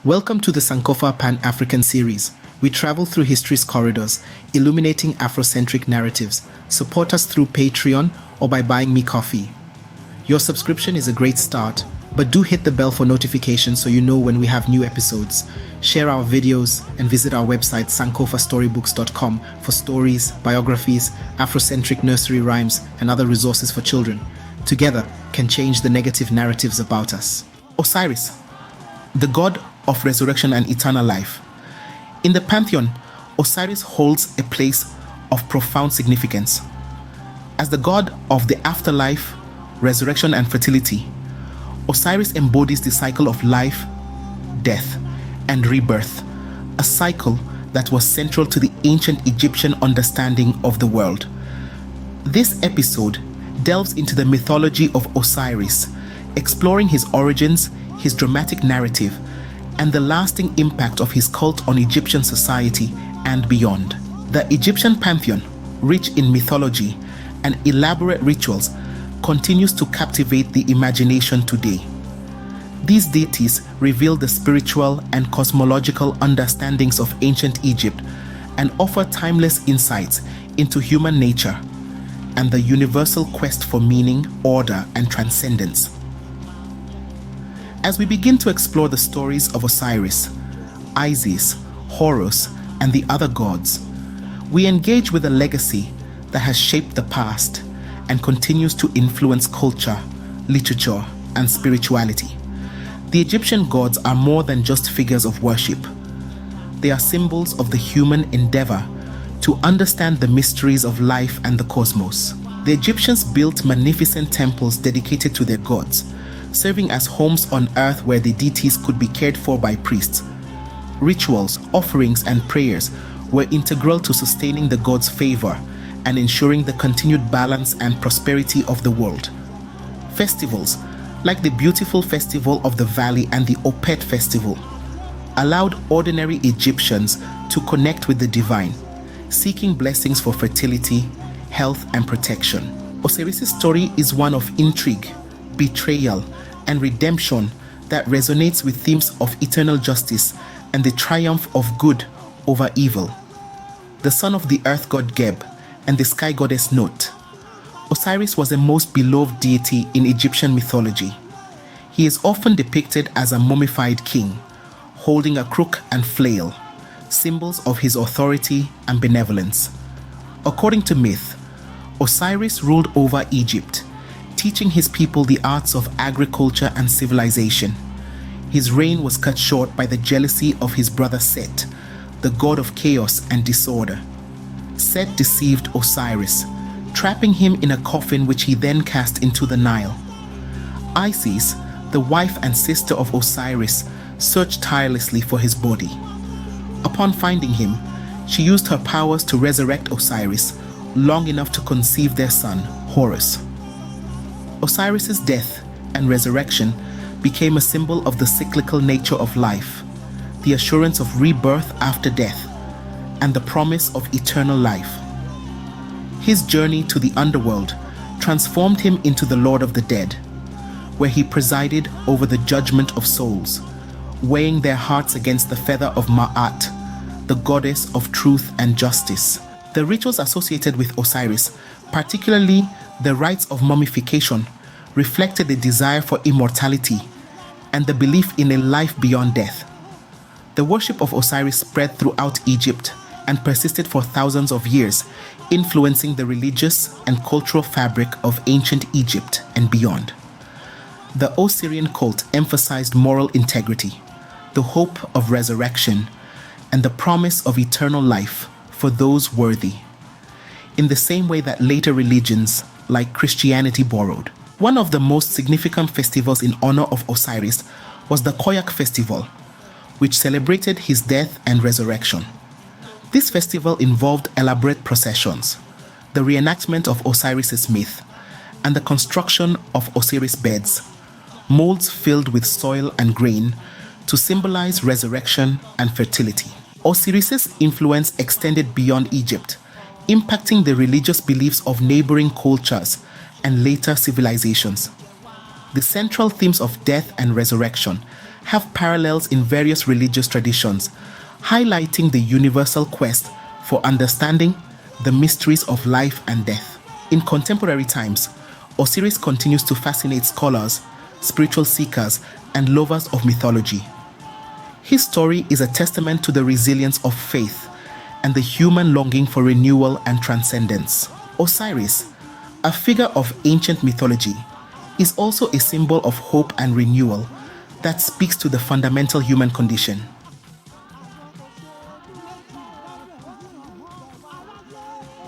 Welcome to the Sankofa Pan-African series. We travel through history's corridors, illuminating Afrocentric narratives. Support us through Patreon or by buying me coffee. Your subscription is a great start, but do hit the bell for notifications so you know when we have new episodes. Share our videos and visit our website sankofastorybooks.com for stories, biographies, Afrocentric nursery rhymes, and other resources for children. Together can change the negative narratives about us. Osiris, the god of resurrection and eternal life. In the pantheon, Osiris holds a place of profound significance. As the god of the afterlife, resurrection, and fertility, Osiris embodies the cycle of life, death, and rebirth, a cycle that was central to the ancient Egyptian understanding of the world. This episode delves into the mythology of Osiris, exploring his origins, his dramatic narrative, and the lasting impact of his cult on Egyptian society and beyond. The Egyptian pantheon, rich in mythology and elaborate rituals, continues to captivate the imagination today. These deities reveal the spiritual and cosmological understandings of ancient Egypt and offer timeless insights into human nature and the universal quest for meaning, order, and transcendence. As we begin to explore the stories of Osiris, Isis, Horus, and the other gods, we engage with a legacy that has shaped the past and continues to influence culture, literature, and spirituality. The Egyptian gods are more than just figures of worship. They are symbols of the human endeavor to understand the mysteries of life and the cosmos. The Egyptians built magnificent temples dedicated to their gods, serving as homes on earth where the deities could be cared for by priests. Rituals, offerings, and prayers were integral to sustaining the gods' favor and ensuring the continued balance and prosperity of the world. Festivals, like the beautiful Festival of the Valley and the Opet Festival, allowed ordinary Egyptians to connect with the divine, seeking blessings for fertility, health, and protection. Osiris' story is one of intrigue, betrayal, and redemption that resonates with themes of eternal justice and the triumph of good over evil. The son of the earth god Geb and the sky goddess Nut, Osiris was a most beloved deity in Egyptian mythology. He is often depicted as a mummified king, holding a crook and flail, symbols of his authority and benevolence. According to myth, Osiris ruled over Egypt, teaching his people the arts of agriculture and civilization. His reign was cut short by the jealousy of his brother Set, the god of chaos and disorder. Set deceived Osiris, trapping him in a coffin which he then cast into the Nile. Isis, the wife and sister of Osiris, searched tirelessly for his body. Upon finding him, she used her powers to resurrect Osiris long enough to conceive their son, Horus. Osiris's death and resurrection became a symbol of the cyclical nature of life, the assurance of rebirth after death, and the promise of eternal life. His journey to the underworld transformed him into the Lord of the Dead, where he presided over the judgment of souls, weighing their hearts against the feather of Ma'at, the goddess of truth and justice. The rituals associated with Osiris, particularly the rites of mummification, reflected a desire for immortality and the belief in a life beyond death. The worship of Osiris spread throughout Egypt and persisted for thousands of years, influencing the religious and cultural fabric of ancient Egypt and beyond. The Osirian cult emphasized moral integrity, the hope of resurrection, and the promise of eternal life for those worthy, in the same way that later religions like Christianity borrowed. One of the most significant festivals in honor of Osiris was the Koyak festival, which celebrated his death and resurrection. This festival involved elaborate processions, the reenactment of Osiris's myth, and the construction of Osiris beds, molds filled with soil and grain to symbolize resurrection and fertility. Osiris's influence extended beyond Egypt, impacting the religious beliefs of neighboring cultures and later civilizations. The central themes of death and resurrection have parallels in various religious traditions, highlighting the universal quest for understanding the mysteries of life and death. In contemporary times, Osiris continues to fascinate scholars, spiritual seekers, and lovers of mythology. His story is a testament to the resilience of faith and the human longing for renewal and transcendence. Osiris, a figure of ancient mythology, is also a symbol of hope and renewal that speaks to the fundamental human condition.